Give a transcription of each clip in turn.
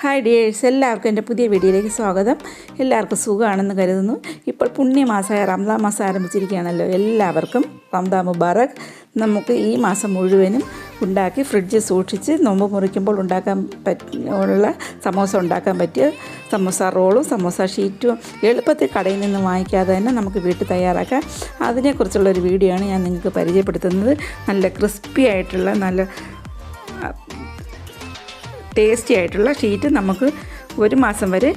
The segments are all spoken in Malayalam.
ഹായ് ഡിയേഴ്സ്, എല്ലാവർക്കും എൻ്റെ പുതിയ വീഡിയോയിലേക്ക് സ്വാഗതം. എല്ലാവർക്കും സുഖമാണെന്ന് കരുതുന്നു. ഇപ്പോൾ പുണ്യമാസമായ റംദാൻ മാസം ആരംഭിച്ചിരിക്കുകയാണല്ലോ. എല്ലാവർക്കും റംദാൻ മുബാറക്. നമുക്ക് ഈ മാസം മുഴുവനും ഉണ്ടാക്കി ഫ്രിഡ്ജിൽ സൂക്ഷിച്ച് നോമ്പ് മുറിക്കുമ്പോൾ ഉണ്ടാക്കാൻ ഉള്ള സമോസ ഉണ്ടാക്കാൻ പറ്റിയ സമോസ റോളും സമോസ ഷീറ്റും എളുപ്പത്തിൽ കടയിൽ നിന്ന് വാങ്ങിക്കാതെ തന്നെ നമുക്ക് വീട്ടിൽ തയ്യാറാക്കാം. അതിനെക്കുറിച്ചുള്ളൊരു വീഡിയോ ആണ് ഞാൻ നിങ്ങൾക്ക് പരിചയപ്പെടുത്തുന്നത്. നല്ല ക്രിസ്പി ആയിട്ടുള്ള നല്ല ടേസ്റ്റി ആയിട്ടുള്ള ഷീറ്റ് നമുക്ക് ഒരു മാസം വരെ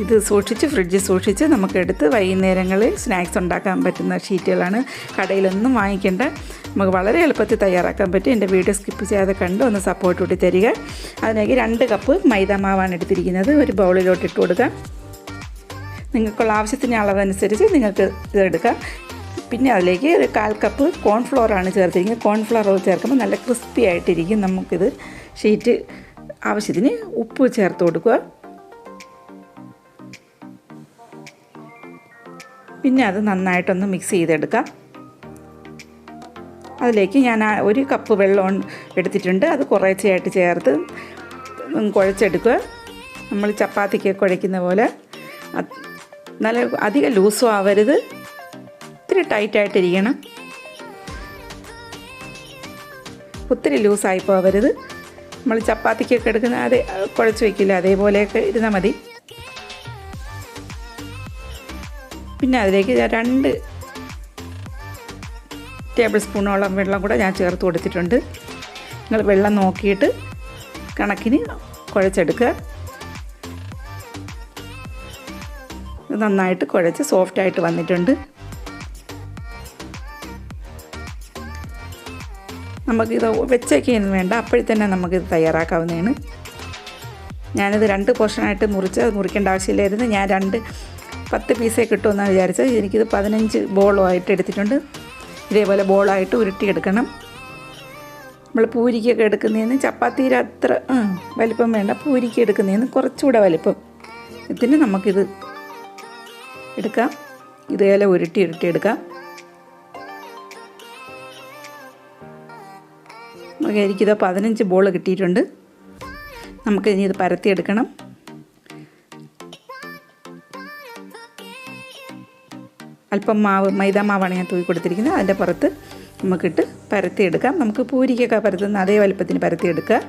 ഇത് സൂക്ഷിച്ച് ഫ്രിഡ്ജിൽ സൂക്ഷിച്ച് നമുക്കെടുത്ത് വൈകുന്നേരങ്ങളിൽ സ്നാക്സ് ഉണ്ടാക്കാൻ പറ്റുന്ന ഷീറ്റുകളാണ്. കടയിലൊന്നും വാങ്ങിക്കേണ്ട, നമുക്ക് വളരെ എളുപ്പത്തിൽ തയ്യാറാക്കാൻ പറ്റും. എൻ്റെ വീഡിയോ സ്കിപ്പ് ചെയ്യാതെ കണ്ട് ഒന്ന് സപ്പോർട്ട് കൂട്ടി തരിക. അതിലേക്ക് 2 കപ്പ് മൈദാമാവാണ് എടുത്തിരിക്കുന്നത്. ഒരു ബൗളിലോട്ട് ഇട്ട് കൊടുക്കാം. നിങ്ങൾക്കുള്ള ആവശ്യത്തിന് അളവനുസരിച്ച് നിങ്ങൾക്ക് ഇതെടുക്കാം. പിന്നെ അതിലേക്ക് ഒരു 1/4 കപ്പ് കോൺഫ്ലോറാണ് ചേർത്തിരിക്കുന്നത്. കോൺഫ്ലോർ ചേർക്കുമ്പോൾ നല്ല ക്രിസ്പി ആയിട്ടിരിക്കും. നമുക്കിത് ഷീറ്റ് ആവശ്യത്തിന് ഉപ്പ് ചേർത്ത് കൊടുക്കുക. പിന്നെ അത് നന്നായിട്ടൊന്ന് മിക്സ് ചെയ്തെടുക്കാം. അതിലേക്ക് ഞാൻ 1 കപ്പ് വെള്ളം എടുത്തിട്ടുണ്ട്. അത് കുറേശ്ശെയായിട്ട് ചേർത്ത് കുഴച്ചെടുക്കുക. നമ്മൾ ചപ്പാത്തിക്ക് കുഴയ്ക്കുന്ന പോലെ നല്ല അധികം ലൂസും ആവരുത്, ഒത്തിരി ടൈറ്റായിട്ടിരിക്കണം. ഒത്തിരി ലൂസായി പോവരുത്. നമ്മൾ ചപ്പാത്തിക്കൊക്കെ എടുക്കുന്ന അതേ കുഴച്ച് വയ്ക്കില്ല, അതേപോലെയൊക്കെ ഇരുന്നാൽ മതി. പിന്നെ അതിലേക്ക് 2 ടേബിൾ സ്പൂണോളം വെള്ളം കൂടെ ഞാൻ ചേർത്ത് കൊടുത്തിട്ടുണ്ട്. നിങ്ങൾ വെള്ളം നോക്കിയിട്ട് കണക്കിന് കുഴച്ചെടുക്കുക. നന്നായിട്ട് കുഴച്ച് സോഫ്റ്റായിട്ട് വന്നിട്ടുണ്ട്. നമുക്കിത് വെച്ചേക്കൊന്നും വേണ്ട, അപ്പോഴത്തന്നെ നമുക്കിത് തയ്യാറാക്കാവുന്നതാണ്. ഞാനിത് 2 പോർഷനായിട്ട് മുറിക്കേണ്ട ആവശ്യമില്ലായിരുന്നു. ഞാൻ 10 പീസേ കിട്ടുമെന്നാണ് വിചാരിച്ചത്. എനിക്കിത് 15 ബോളുമായിട്ട് എടുത്തിട്ടുണ്ട്. ഇതേപോലെ ബോളായിട്ട് ഉരുട്ടിയെടുക്കണം. നമ്മൾ പൂരിക്കൊക്കെ എടുക്കുന്നതിന് ചപ്പാത്തിയിൽ അത്ര വലിപ്പം വേണ്ട, പൂരിക്ക് എടുക്കുന്നതിന് കുറച്ചുകൂടെ വലിപ്പം ഇതിന് നമുക്കിത് എടുക്കാം. ഇതേപോലെ ഉരുട്ടിയെടുക്കാം. എനിക്കിത് 15 ബോൾ കിട്ടിയിട്ടുണ്ട്. നമുക്ക് ഇനി ഇത് പരത്തിയെടുക്കണം. അല്പം മൈദാമാവാണ് ഞാൻ തൂക്കി കൊടുത്തിരിക്കുന്നത്. അതിൻ്റെ പുറത്ത് നമുക്കിട്ട് പരത്തിയെടുക്കാം. നമുക്ക് പൂരിക്കൊക്കെ പരത്തുന്ന അതേ വലുപ്പത്തിന് പരത്തിയെടുക്കുക.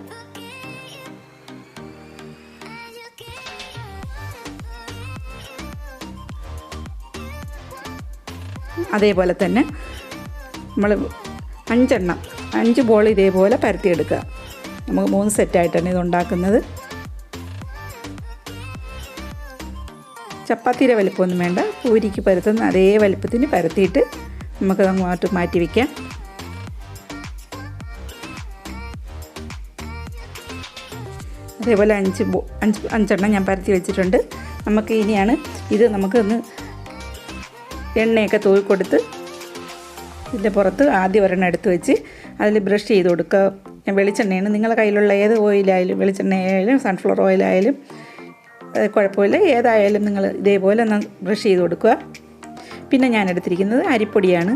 അതേപോലെ തന്നെ നമ്മൾ 5 ബോൾ ഇതേപോലെ പരത്തിയെടുക്കുക. നമുക്ക് 3 സെറ്റായിട്ടാണ് ഇത് ഉണ്ടാക്കുന്നത്. ചപ്പാത്തിയുടെ വലിപ്പമൊന്നും വേണ്ട, പൂരിക്ക് പരത്തുന്ന അതേ വലിപ്പത്തിന് പരത്തിയിട്ട് നമുക്കത് അങ്ങോട്ട് മാറ്റി വയ്ക്കാം. അതേപോലെ 5 ഞാൻ പരത്തി വെച്ചിട്ടുണ്ട്. നമുക്ക് ഇനിയാണ് ഇത് നമുക്കൊന്ന് എണ്ണയൊക്കെ തൂക്കി കൊടുത്ത് ഇതിൻ്റെ പുറത്ത് ആദ്യം ഒരെണ്ണം എടുത്ത് വെച്ച് അതിൽ ബ്രഷ് ചെയ്ത് കൊടുക്കുക. വെളിച്ചെണ്ണയാണ്, നിങ്ങളുടെ കയ്യിലുള്ള ഏത് ഓയിലായാലും, വെളിച്ചെണ്ണയായാലും സൺഫ്ലവർ ഓയിലായാലും കുഴപ്പമില്ല, ഏതായാലും നിങ്ങൾ ഇതേപോലെ ഒന്ന് ബ്രഷ് ചെയ്ത് കൊടുക്കുക. പിന്നെ ഞാൻ എടുത്തിരിക്കുന്നത് അരിപ്പൊടിയാണ്.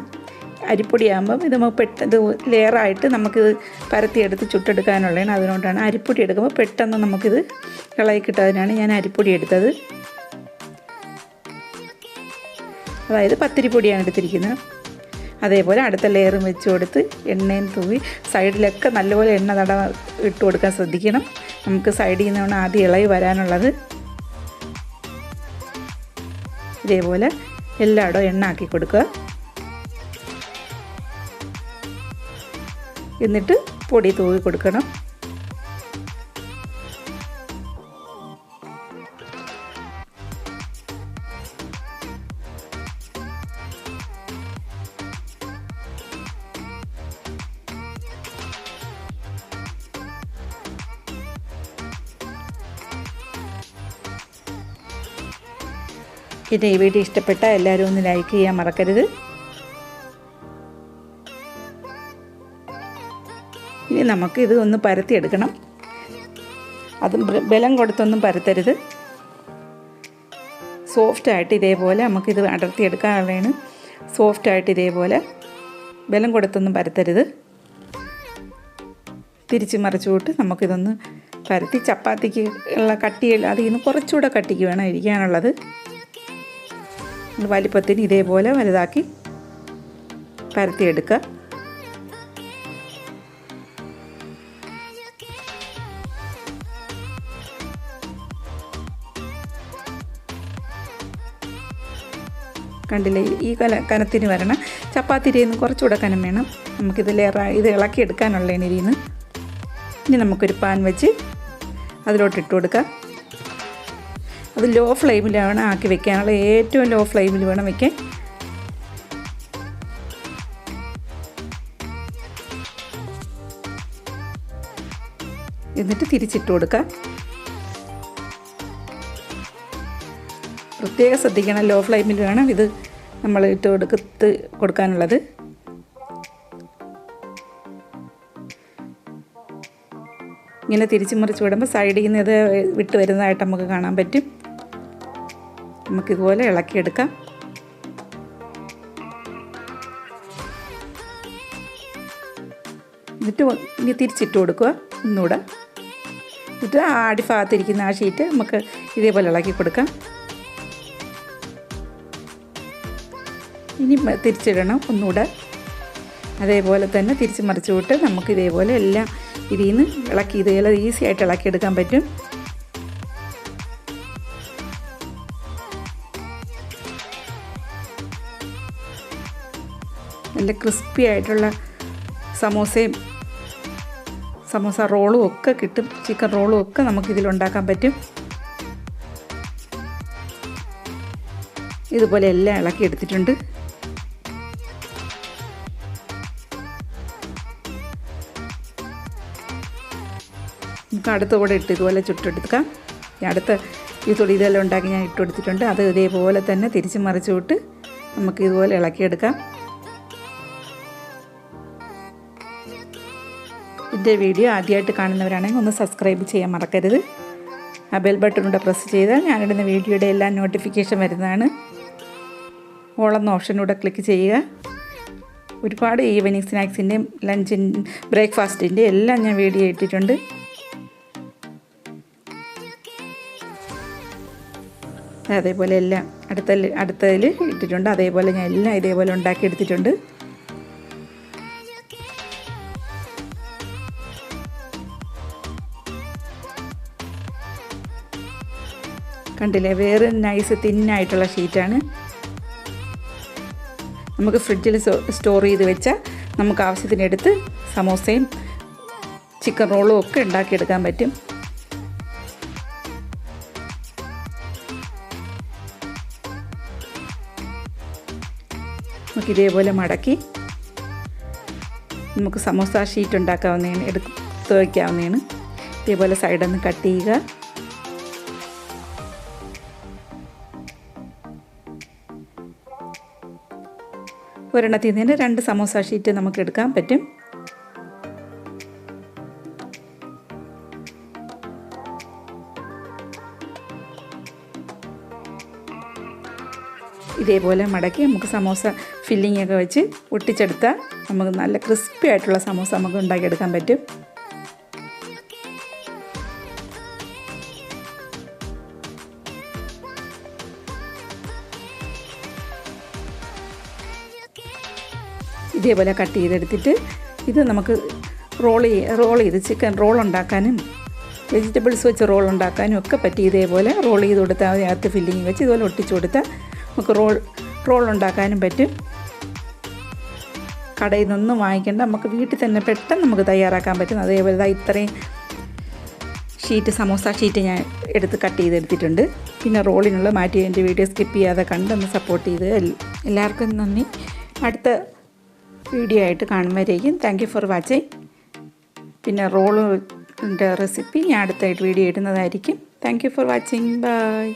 അരിപ്പൊടിയാകുമ്പം ഇത് പെട്ടെന്ന് ലെയറായിട്ട് നമുക്കിത് പരത്തിയെടുത്ത് ചുട്ടെടുക്കാനുള്ളതാണ്. അതുകൊണ്ടാണ് അരിപ്പൊടി എടുക്കുമ്പോൾ പെട്ടെന്ന് നമുക്കിത് ഇളകി കിട്ടാതിനാണ് ഞാൻ അരിപ്പൊടി എടുത്തത്. അതായത് പത്തിരിപ്പൊടിയാണ് എടുത്തിരിക്കുന്നത്. അതേപോലെ അടുത്ത ലെയറും വെച്ച് കൊടുത്ത് എണ്ണയും തൂവി സൈഡിലൊക്കെ നല്ലപോലെ എണ്ണ ഇട്ട് കൊടുക്കാൻ ശ്രദ്ധിക്കണം. നമുക്ക് സൈഡിൽ നിന്നാണ് ആദ്യം ഇളകി വരാനുള്ളത്. ഇതേപോലെ എല്ലായിടവും എണ്ണ ആക്കി കൊടുക്കുക. എന്നിട്ട് പൊടി തൂവി കൊടുക്കണം. പിന്നെ ഈ വീഡിയോ ഇഷ്ടപ്പെട്ടാൽ എല്ലാവരും ഒന്ന് ലൈക്ക് ചെയ്യാൻ മറക്കരുത്. ഇനി നമുക്ക് ഇത് ഒന്ന് പരത്തിയെടുക്കണം. അത് ബലം കൊടുത്തൊന്നും പരത്തരുത്. സോഫ്റ്റായിട്ട് ഇതേപോലെ നമുക്കിത് അടർത്തിയെടുക്കാനുള്ളതാണ്. സോഫ്റ്റായിട്ട് ഇതേപോലെ ബലം കൊടുത്തൊന്നും പരത്തരുത്. തിരിച്ച് മറിച്ചുവിട്ട് നമുക്കിതൊന്ന് പരത്തി ചപ്പാത്തിക്ക് ഉള്ള കട്ടി അതിൽ നിന്ന് കുറച്ചുകൂടെ കട്ടിക്ക് വേണം ഇരിക്കാനുള്ളത്. വലിപ്പത്തിന് ഇതേപോലെ വലുതാക്കി പരത്തിയെടുക്കുക. കണ്ടില്ലേ, ഈ കനത്തിന് വരണം. ചപ്പാത്തിയിൽ നിന്ന് കുറച്ചുകൂടെ കനം വേണം. നമുക്കിത് ഇത് ഇളക്കിയെടുക്കാനുള്ളതിന് ഇതിന്ന്. ഇനി നമുക്കൊരു പാൻ വെച്ച് അതിലോട്ട് ഇട്ട് കൊടുക്കാം. അത് ലോ ഫ്ലെയിമിൽ വേണം ആക്കി വെക്കാനുള്ള, ഏറ്റവും ലോ ഫ്ലെയിമിൽ വേണം വെക്കാൻ. എന്നിട്ട് തിരിച്ചിട്ട് കൊടുക്കാം. പ്രത്യേകം ശ്രദ്ധിക്കണം, ലോ ഫ്ലെയിമിൽ വേണം ഇത് നമ്മൾ ഇട്ട് കൊടുക്കാനുള്ളത്. ഇങ്ങനെ തിരിച്ച് മറിച്ച് വിടുമ്പോൾ സൈഡിൽ നിന്ന് ഇത് വിട്ട് വരുന്നതായിട്ട് നമുക്ക് കാണാൻ പറ്റും. നമുക്കിതുപോലെ ഇളക്കിയെടുക്കാം. എന്നിട്ട് ഇനി തിരിച്ചിട്ട് കൊടുക്കുക ഒന്നുകൂടെ. എന്നിട്ട് ആ അടിഭാഗത്തിരിക്കുന്ന ആ ഷീറ്റ് നമുക്ക് ഇതേപോലെ ഇളക്കി കൊടുക്കാം. ഇനി തിരിച്ചിടണം ഒന്നുകൂടെ. അതേപോലെ തന്നെ തിരിച്ച് മറിച്ച് വിട്ട് നമുക്ക് ഇതേപോലെ എല്ലാം ഇതിൽ നിന്ന് ഇളക്കി ഇതേപോലെ ഈസി ആയിട്ട് ഇളക്കിയെടുക്കാൻ പറ്റും. നല്ല ക്രിസ്പി ആയിട്ടുള്ള സമോസയും സമോസ റോളും ഒക്കെ കിട്ടും. ചിക്കൻ റോളും ഒക്കെ നമുക്കിതിലുണ്ടാക്കാൻ പറ്റും. ഇതുപോലെ എല്ലാം ഇളക്കിയെടുത്തിട്ടുണ്ട്. നമുക്ക് അടുത്ത കൂടെ ഇട്ട് ഇതുപോലെ ചുട്ടെടുക്കാം. അടുത്ത ഈ തൊടി ഇതെല്ലാം ഉണ്ടാക്കി ഞാൻ ഇട്ട് കൊടുത്തിട്ടുണ്ട്. അത് ഇതേപോലെ തന്നെ തിരിച്ച് മറിച്ച് വിട്ട് നമുക്ക് ഇതുപോലെ ഇളക്കിയെടുക്കാം. എൻ്റെ വീഡിയോ ആദ്യമായിട്ട് കാണുന്നവരാണെങ്കിൽ ഒന്ന് സബ്സ്ക്രൈബ് ചെയ്യാൻ മറക്കരുത്. ആ ബെൽ ബട്ടൺ കൂടെ പ്രസ് ചെയ്താൽ ഞാനിടുന്ന വീഡിയോയുടെ എല്ലാ നോട്ടിഫിക്കേഷൻ വരുന്നതാണ്. ഓൾ എന്ന ഓപ്ഷനൂടെ ക്ലിക്ക് ചെയ്യുക. ഒരുപാട് ഈവനിങ് സ്നാക്സിൻ്റെയും ലഞ്ചിൻ്റെ ബ്രേക്ക്ഫാസ്റ്റിൻ്റെ എല്ലാം ഞാൻ വീഡിയോ ഇട്ടിട്ടുണ്ട്. അതേപോലെ എല്ലാം അടുത്തതിൽ ഇട്ടിട്ടുണ്ട്. അതേപോലെ ഞാൻ എല്ലാം ഇതേപോലെ ഉണ്ടാക്കിയെടുത്തിട്ടുണ്ട്. കണ്ടില്ലേ, വേറെ നൈസ് തിന്നായിട്ടുള്ള ഷീറ്റാണ്. നമുക്ക് ഫ്രിഡ്ജിൽ സ്റ്റോർ ചെയ്ത് വെച്ചാൽ നമുക്ക് ആവശ്യത്തിനെടുത്ത് സമോസയും ചിക്കൻ റോളും ഒക്കെ ഉണ്ടാക്കിയെടുക്കാൻ പറ്റും. നമുക്ക് ഇതേപോലെ മടക്കി നമുക്ക് സമോസ ഷീറ്റ് ഉണ്ടാക്കാവുന്നതാണ്, എടുത്ത് വയ്ക്കാവുന്നതാണ്. ഇതേപോലെ സൈഡൊന്ന് കട്ട് ചെയ്യുക. ഒരെണ്ണത്തിൽ നിന്ന് 2 സമോസ ഷീറ്റ് നമുക്ക് എടുക്കാൻ പറ്റും. ഇതേപോലെ മടക്കി നമുക്ക് സമോസ ഫില്ലിംഗ് ഒക്കെ വെച്ച് ഒട്ടിച്ചെടുത്താൽ നമുക്ക് നല്ല ക്രിസ്പി ആയിട്ടുള്ള സമോസ നമുക്ക് ഉണ്ടാക്കിയെടുക്കാൻ പറ്റും. ഇതേപോലെ കട്ട് ചെയ്തെടുത്തിട്ട് ഇത് നമുക്ക് റോൾ ചെയ്ത് ചിക്കൻ റോൾ ഉണ്ടാക്കാനും വെജിറ്റബിൾസ് വെച്ച് റോൾ ഉണ്ടാക്കാനും ഒക്കെ പറ്റി. ഇതേപോലെ റോൾ ചെയ്ത് കൊടുത്താൽ അതിനകത്ത് ഫില്ലിങ് വെച്ച് ഇതുപോലെ ഒട്ടിച്ചു കൊടുത്താൽ നമുക്ക് റോൾ ഉണ്ടാക്കാനും പറ്റും. കടയിൽ നിന്നൊന്നും വാങ്ങിക്കേണ്ട, നമുക്ക് വീട്ടിൽ തന്നെ പെട്ടെന്ന് നമുക്ക് തയ്യാറാക്കാൻ പറ്റും. അതേപോലെ ഇത്രയും ഷീറ്റ് സമോസ ഷീറ്റ് ഞാൻ കട്ട് ചെയ്തെടുത്തിട്ടുണ്ട്. പിന്നെ റോളിനുള്ള മാറ്റി എൻ്റെ വീഡിയോ സ്കിപ്പ് ചെയ്യാതെ കണ്ടൊന്ന് സപ്പോർട്ട് ചെയ്ത് എല്ലാവർക്കും നന്ദി. അടുത്ത വീഡിയോ ആയിട്ട് കാണുമ്പോഴേക്കും താങ്ക് യു ഫോർ വാച്ചിങ്. പിന്നെ റോളിൻ്റെ റെസിപ്പി ഞാൻ അടുത്തായിട്ട് വീഡിയോ ഇടുന്നതായിരിക്കും. Thank you for watching. By.